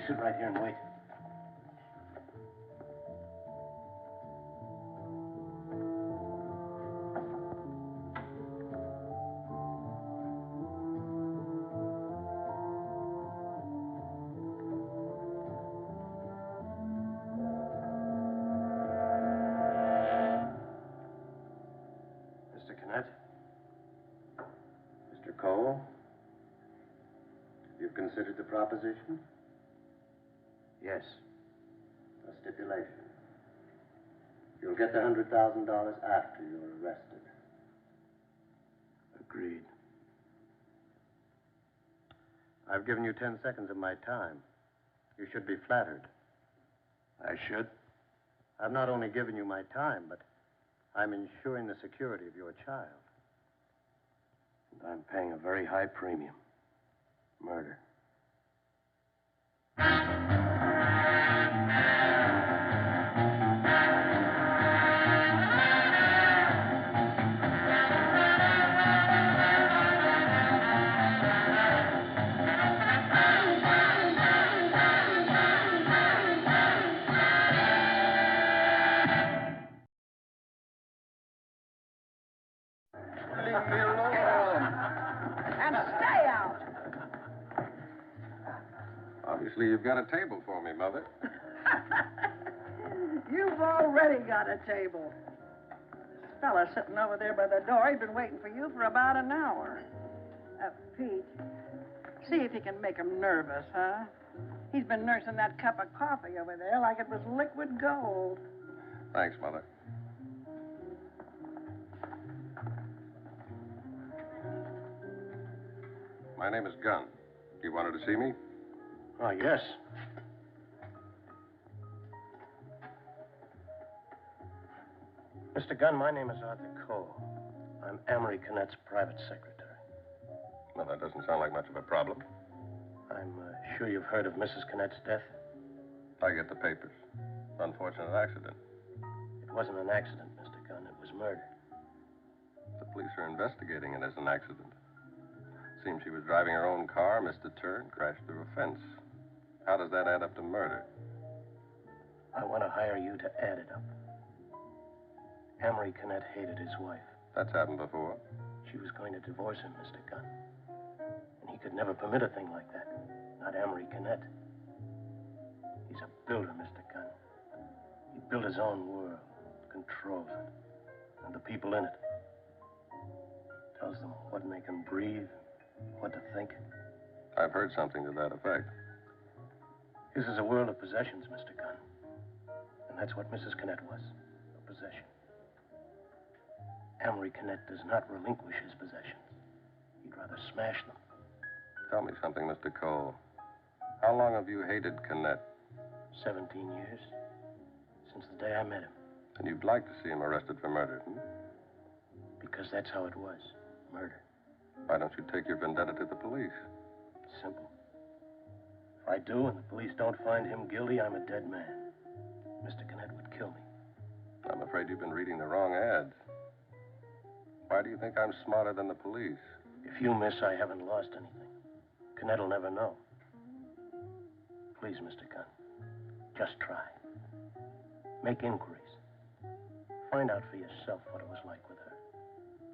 You sit right here and wait. Mr. Kinett? Mr. Cole? You've considered the proposition? Yes. A stipulation. You'll get the $100,000 after you're arrested. Agreed. I've given you 10 seconds of my time. You should be flattered. I should? I've not only given you my time, but I'm ensuring the security of your child. And I'm paying a very high premium. Murder. Leave me alone. And stay out. Obviously, you've got a table for me, Mother. You've already got a table. This fella sitting over there by the door, he's been waiting for you for about an hour. Pete, see if you can make him nervous, huh? He's been nursing that cup of coffee over there like it was liquid gold. Thanks, Mother. My name is Gunn. You wanted to see me? Oh, yes. Mr. Gunn, my name is Arthur Cole. I'm Amory Kinett's private secretary. Well, that doesn't sound like much of a problem. I'm sure you've heard of Mrs. Kinett's death. I get the papers. Unfortunate accident. It wasn't an accident, Mr. Gunn. It was murder. The police are investigating it as an accident. Seems she was driving her own car, missed a turn, crashed through a fence. How does that add up to murder? I want to hire you to add it up. Amory Kinett hated his wife. That's happened before. She was going to divorce him, Mr. Gunn. And he could never permit a thing like that. Not Amory Kinett. He's a builder, Mr. Gunn. He built his own world, controls it, and the people in it. Tells them what they can breathe, what to think. I've heard something to that effect. His is a world of possessions, Mr. Gunn. And that's what Mrs. Kinett was, a possession. Amory Kinett does not relinquish his possessions. He'd rather smash them. Tell me something, Mr. Cole. How long have you hated Kinett? 17 years. Since the day I met him. And you'd like to see him arrested for murder, Because that's how it was. Murder. Why don't you take your vendetta to the police? Simple. If I do and the police don't find him guilty, I'm a dead man. Mr. Kinett would kill me. I'm afraid you've been reading the wrong ads. Why do you think I'm smarter than the police? If you miss, I haven't lost anything. Kinett will never know. Please, Mr. Gunn, just try. Make inquiries. Find out for yourself what it was like with her.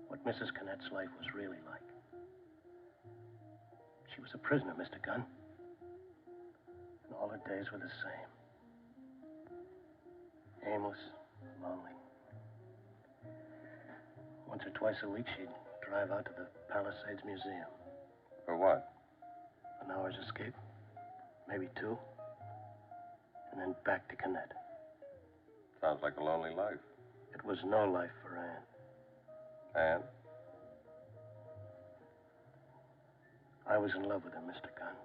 What Mrs. Kinett's life was really like. She was a prisoner, Mr. Gunn. And all her days were the same. Aimless, lonely. Once or twice a week, she'd drive out to the Palisades Museum. For what? An hour's escape. Maybe 2. And then back to Kinett. Sounds like a lonely life. It was no life for Anne. Anne? I was in love with her, Mr. Gunn.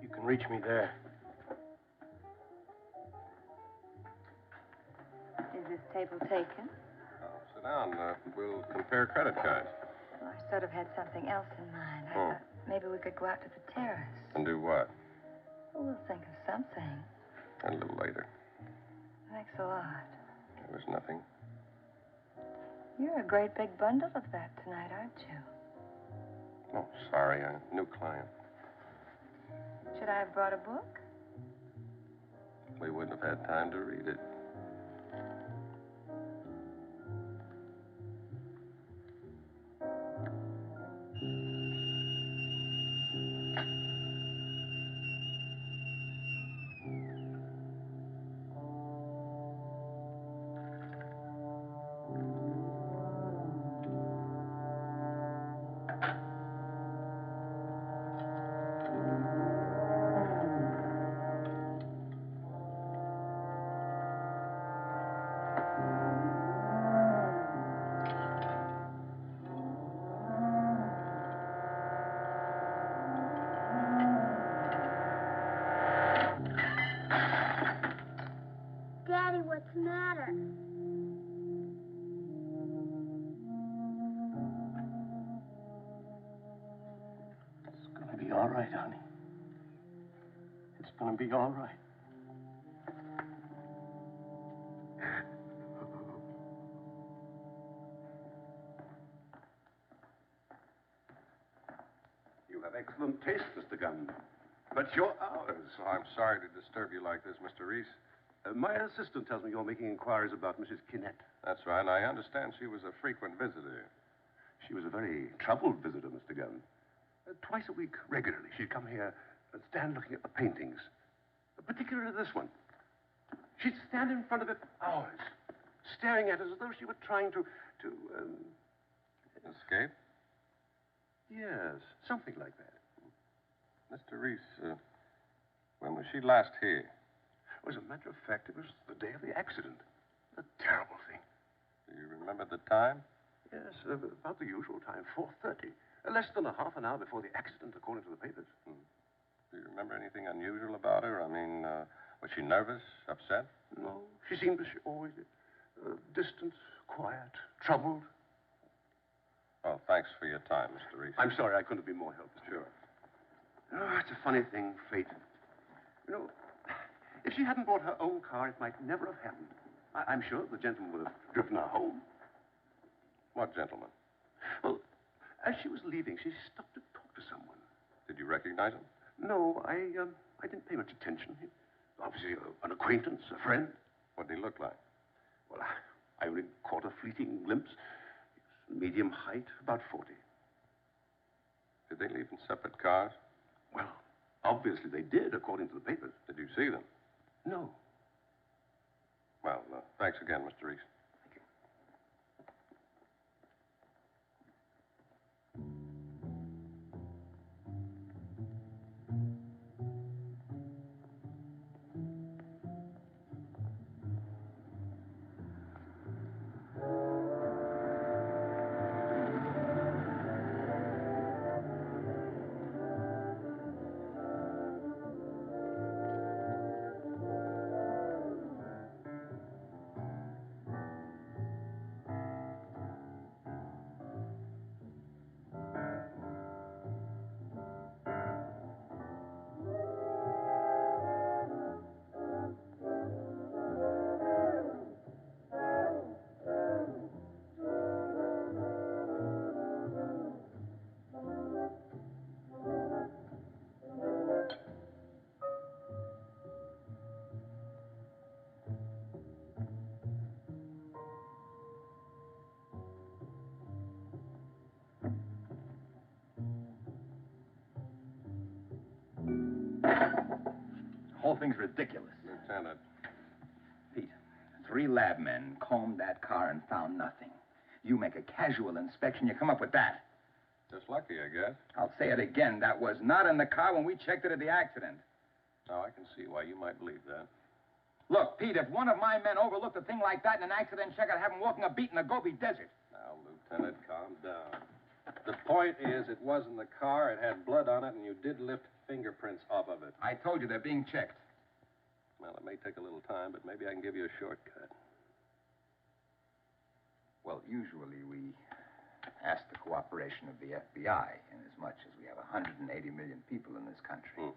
You can reach me there. Is this table taken? Oh, sit down. We'll compare credit cards. Well, I sort of had something else in mind. I thought maybe we could go out to the terrace. And do what? Well, we'll think of something. A little later. Thanks a lot. There was nothing. You're a great big bundle of that tonight, aren't you? Oh, sorry. A new client. Should I have brought a book? We wouldn't have had time to read it. Daddy, what's the matter? It's gonna be all right, honey. It's gonna be all right. You have excellent taste, Mr. Gunn. But you're ours. Oh, I'm sorry to disturb you like this, Mr. Reese. My assistant tells me you're making inquiries about Mrs. Kinett. That's right. I understand she was a frequent visitor. She was a very troubled visitor, Mr. Gunn. Twice a week, regularly, she'd come here and stand looking at the paintings. Particularly this one. She'd stand in front of it for hours, staring at it as though she were trying to Escape? Yes, something like that. Mr. Reese, when was she last here? As a matter of fact, it was the day of the accident. A terrible thing. Do you remember the time? Yes, about the usual time, 4:30. Less than a half an hour before the accident, according to the papers. Do you remember anything unusual about her? I mean, was she nervous, upset? No, she seemed as she always did. Distant, quiet, troubled. Well, thanks for your time, Mr. Reese. I'm sorry I couldn't be more helpful. Sure. Oh, it's a funny thing, fate. You know, if she hadn't brought her own car, it might never have happened. I'm sure the gentleman would have driven her home. What gentleman? Well, as she was leaving, she stopped to talk to someone. Did you recognize him? No, I didn't pay much attention. He, obviously, an acquaintance, a friend. What did he look like? Well, I only caught a fleeting glimpse. He was medium height, about 40. Did they leave in separate cars? Well, obviously they did, according to the papers. Did you see them? No. Well, thanks again, Mr. Reese. Thank you. whole thing's ridiculous. Lieutenant. Pete, 3 lab men combed that car and found nothing. You make a casual inspection, you come up with that. Just lucky, I guess. I'll say it again. That was not in the car when we checked it at the accident. Now, I can see why you might believe that. Look, Pete, if one of my men overlooked a thing like that in an accident check, I'd have him walking a beat in the Gobi Desert. Now, Lieutenant, calm down. The point is, it was in the car, it had blood on it, and you did lift fingerprints off of it. I told you they're being checked. Well, it may take a little time, but maybe I can give you a shortcut. Well, usually we ask the cooperation of the FBI, inasmuch as we have 180 million people in this country.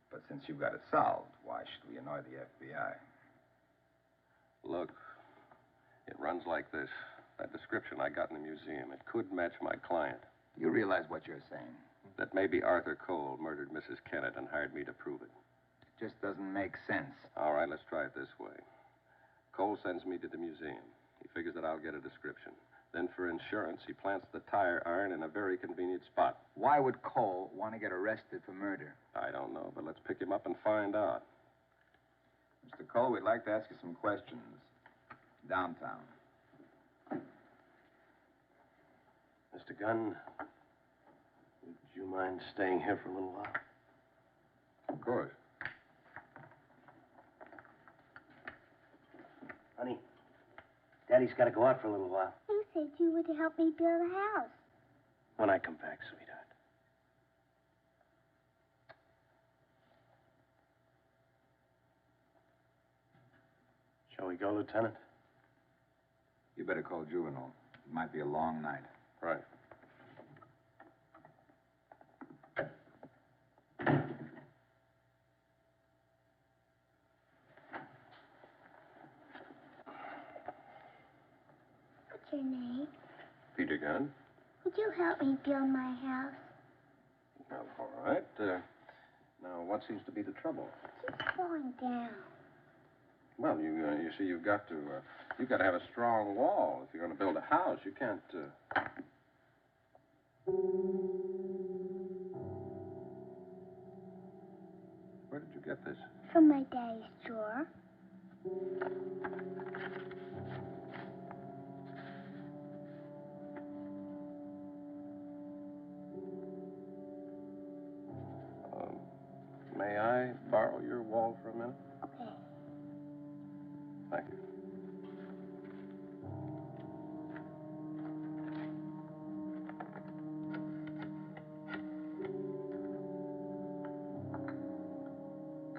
But since you've got it solved, why should we annoy the FBI? Look, it runs like this. That description I got in the museum, it could match my client. You realize what you're saying? that maybe Arthur Cole murdered Mrs. Kinett and hired me to prove it. It just doesn't make sense. All right, let's try it this way. Cole sends me to the museum. He figures that I'll get a description. Then for insurance, he plants the tire iron in a very convenient spot. Why would Cole want to get arrested for murder? I don't know, but let's pick him up and find out. Mr. Cole, we'd like to ask you some questions. Downtown. Mr. Gunn, would you mind staying here for a little while? Of course. Honey, Daddy's got to go out for a little while. You said you would help me build a house. When I come back, sweetheart. Shall we go, Lieutenant? You better call Juvenile. It might be a long night. Right. What's your name? Peter Gunn. Would you help me build my house? Well, all right. Now, what seems to be the trouble? It's falling down. Well, you see, you've got to have a strong wall if you're going to build a house. You can't. Where did you get this? From my daddy's drawer. May I borrow your wall for a minute? Okay. Thank you.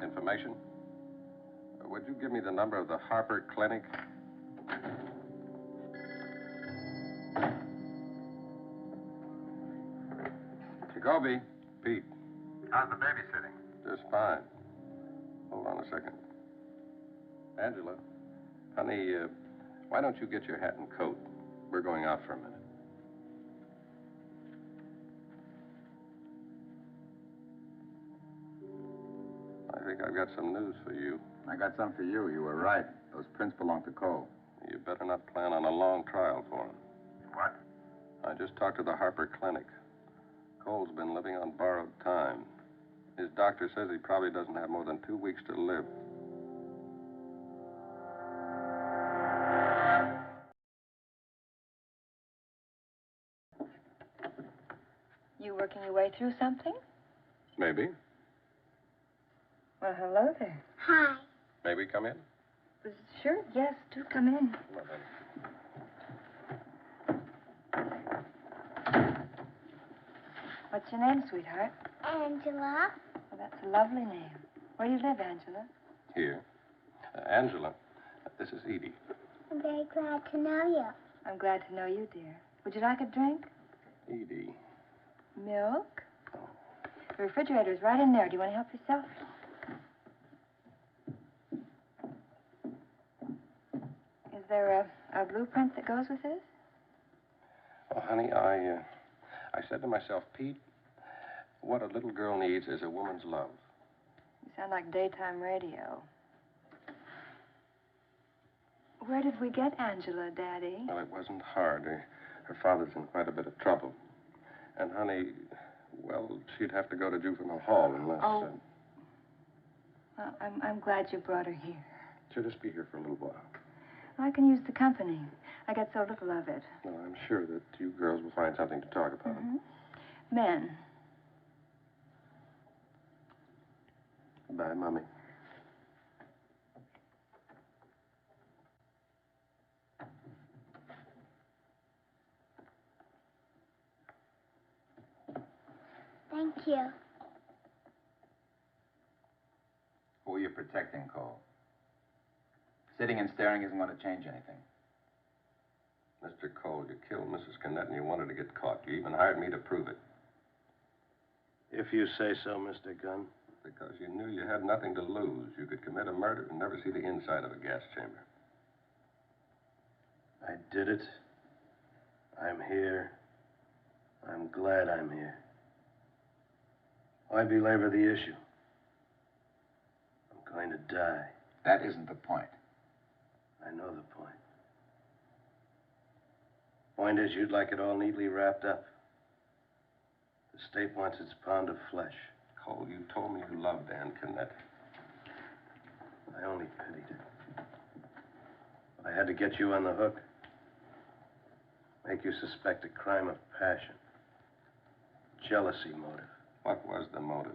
Information? Would you give me the number of the Harper Clinic? Jacoby. Pete. How's the babysitting? Just fine. Hold on a second. Angela, honey, why don't you get your hat and coat? We're going out for a minute. I think I've got some news for you. I got some for you. You were right. Those prints belong to Cole. You better not plan on a long trial for him. What? I just talked to the Harper Clinic. Cole's been living on borrowed time. His doctor says he probably doesn't have more than 2 weeks to live. You working your way through something? Maybe. Well, hello there. Hi. May we come in? Sure, yes, do come in. Well, then. What's your name, sweetheart? Angela. Well, that's a lovely name. Where do you live, Angela? Here. Angela, this is Edie. I'm very glad to know you. I'm glad to know you, dear. Would you like a drink? Edie. Milk? The refrigerator's right in there. Do you want to help yourself? Is there a blueprint that goes with this? Well, honey, I said to myself, Pete, what a little girl needs is a woman's love. You sound like daytime radio. Where did we get Angela, Daddy? Well, it wasn't hard. Her father's in quite a bit of trouble. And, honey, well, she'd have to go to juvenile hall unless... Oh. Well, I'm glad you brought her here. She'll just be here for a little while. I can use the company. I get so little of it. Well, I'm sure that you girls will find something to talk about. Mm-hmm. Men. Bye, Mommy. Thank you. Who are you protecting, Cole? Sitting and staring isn't going to change anything. Mr. Cole, you killed Mrs. Kinett and you wanted to get caught. You even hired me to prove it. If you say so, Mr. Gunn. Because you knew you had nothing to lose. You could commit a murder and never see the inside of a gas chamber. I did it. I'm here. I'm glad I'm here. Why belabor the issue? I'm going to die. That isn't the point. I know the point. Point is, you'd like it all neatly wrapped up. The state wants its pound of flesh. Cole, you told me you loved Ann Kinett. I only pitied her. But I had to get you on the hook. Make you suspect a crime of passion. Jealousy motive. What was the motive?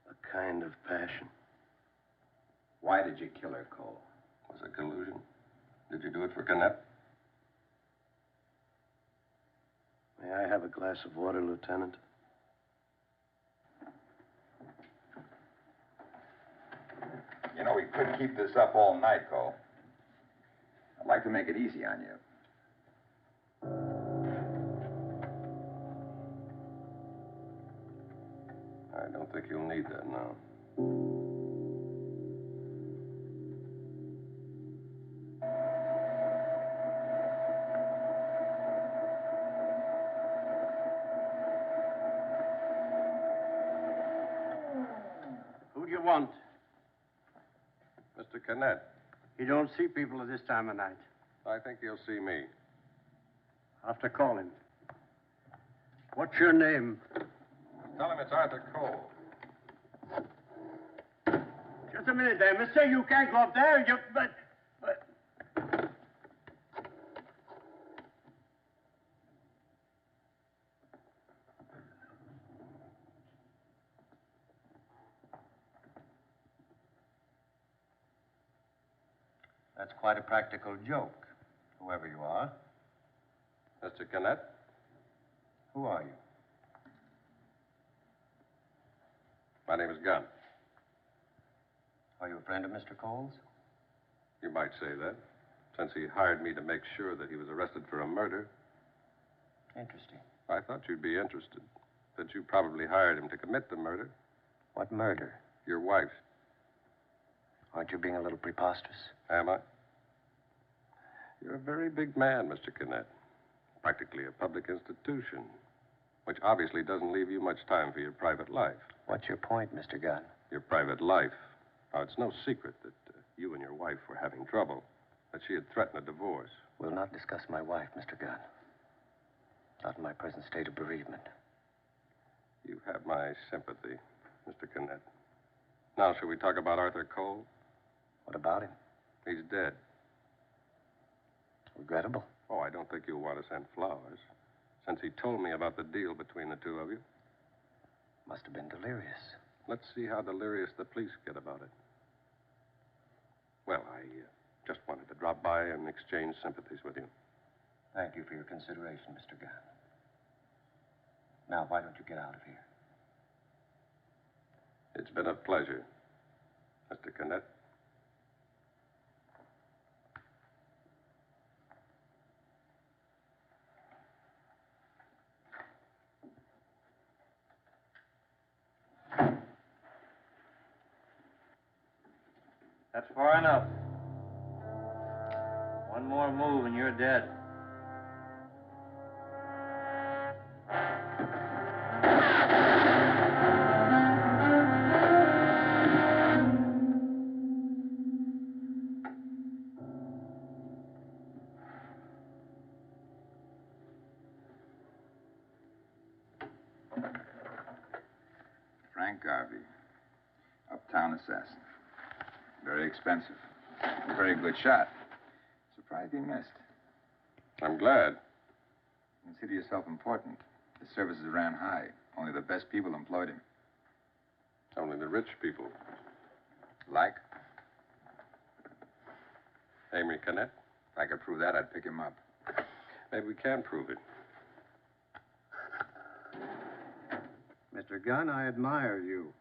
A kind of passion. Why did you kill her, Cole? Was it collusion? Did you do it for Kinett? May I have a glass of water, Lieutenant? You know, we could keep this up all night, Cole. I'd like to make it easy on you. I don't think you'll need that now. Who do you want? Mr. Kinett, You don't see people at this time of night. I think you'll see me. I'll have to call him. What's your name? Tell him it's Arthur Cole. Just a minute there, mister. You can't go up there. But... That's quite a practical joke, whoever you are. Mr. Kinett? Who are you? My name is Gunn. Are you a friend of Mr. Cole's? You might say that, since he hired me to make sure that he was arrested for a murder. Interesting. I thought you'd be interested, that you probably hired him to commit the murder. What murder? Your wife. Aren't you being a little preposterous? Am I? You're a very big man, Mr. Kinett. Practically a public institution, which obviously doesn't leave you much time for your private life. What's your point, Mr. Gunn? Your private life. Now, it's no secret that you and your wife were having trouble, that she had threatened a divorce. We'll not discuss my wife, Mr. Gunn. Not in my present state of bereavement. You have my sympathy, Mr. Kinett. Now, shall we talk about Arthur Cole? What about him? He's dead. Regrettable. Oh, I don't think you'll want to send flowers, since he told me about the deal between the two of you. Must have been delirious. Let's see how delirious the police get about it. Well, I just wanted to drop by and exchange sympathies with you. Thank you for your consideration, Mr. Gunn. Now, why don't you get out of here? It's been a pleasure, Mr. Kinett. That's far enough. One more move and you're dead. Frank Erby, uptown assassin. Very expensive. A very good shot. Surprised he missed. I'm glad. Consider yourself important. His services ran high. Only the best people employed him. Only the rich people. Like? Amory Kinett? If I could prove that, I'd pick him up. Maybe we can prove it. Mr. Gunn, I admire you.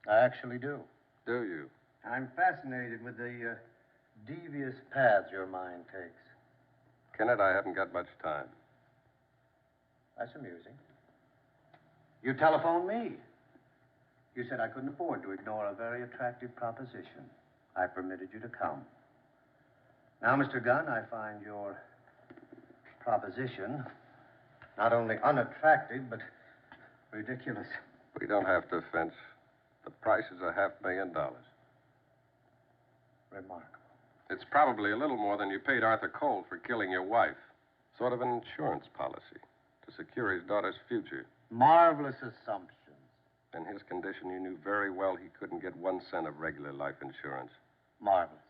I actually do. Do you? I'm fascinated with the devious paths your mind takes. Kinett, I haven't got much time. That's amusing. You telephoned me. You said I couldn't afford to ignore a very attractive proposition. I permitted you to come. Now, Mr. Gunn, I find you're proposition. Not only unattractive, but ridiculous. We don't have to fence. The price is $500,000. Remarkable. It's probably a little more than you paid Arthur Cole for killing your wife. Sort of an insurance policy to secure his daughter's future. Marvelous assumptions. In his condition, you knew very well he couldn't get 1 cent of regular life insurance. Marvelous.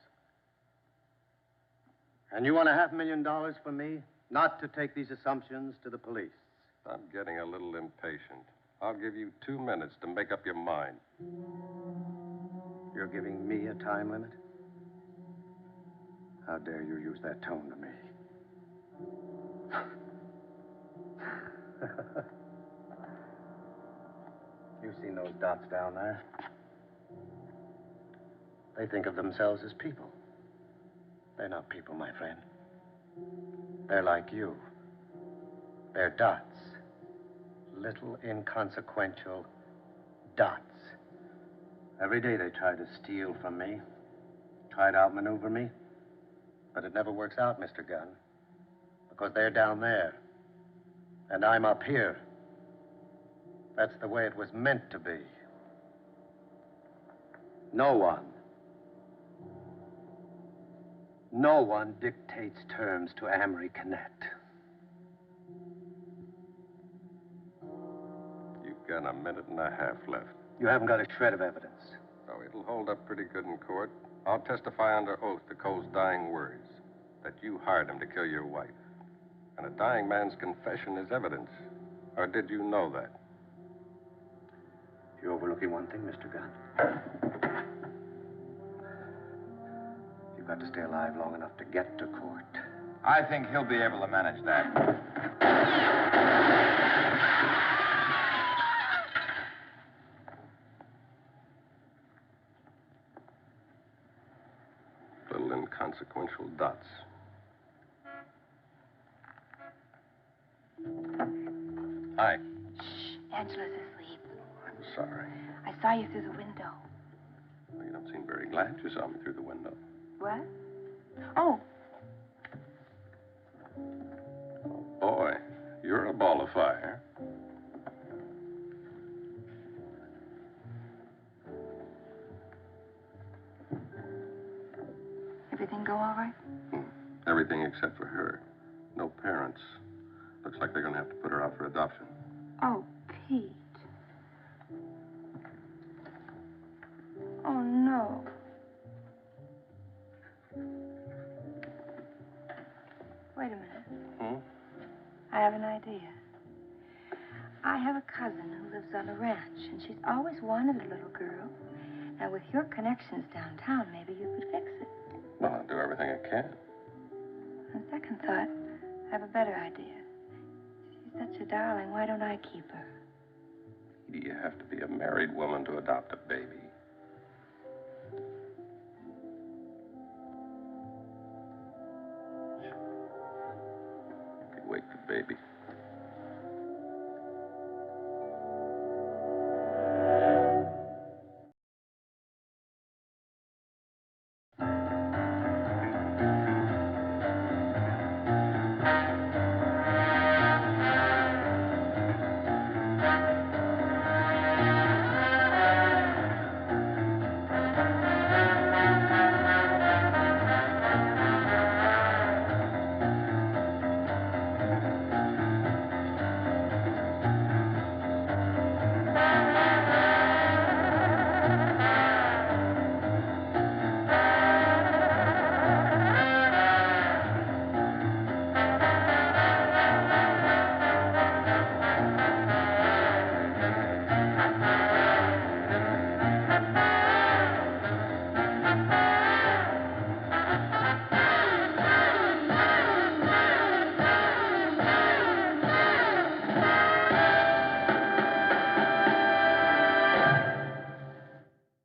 And you want $500,000 from me not to take these assumptions to the police? I'm getting a little impatient. I'll give you 2 minutes to make up your mind. You're giving me a time limit? How dare you use that tone to me? You've seen those dots down there? They think of themselves as people. They're not people, my friend. They're like you. They're dots. Little, inconsequential dots. Every day they try to steal from me, try to outmaneuver me. But it never works out, Mr. Gunn. Because they're down there. And I'm up here. That's the way it was meant to be. No one dictates terms to Amory Kinett. You've got 1.5 minutes left. You haven't got a shred of evidence. Oh, it'll hold up pretty good in court. I'll testify under oath to Cole's dying words that you hired him to kill your wife. And a dying man's confession is evidence. Or did you know that? You're overlooking one thing, Mr. Gunn. You've got to stay alive long enough to get to court. I think he'll be able to manage that. Little inconsequential dots. Hi. Shh, Angela's asleep. I'm sorry. I saw you through the window. Well, you don't seem very glad you saw me through the window. What? Oh, Oh, boy. You're a ball of fire. everything go all right? Everything except for her. No parents. Looks like they're going to have to put her out for adoption. Oh, Pete. Oh, no. Wait a minute. I have an idea. I have a cousin who lives on a ranch, and she's always wanted a little girl. Now, with your connections downtown, maybe you could fix it. Well, I'll do everything I can. On second thought, I have a better idea. She's such a darling. Why don't I keep her? You have to be a married woman to adopt a baby. You could wake the baby.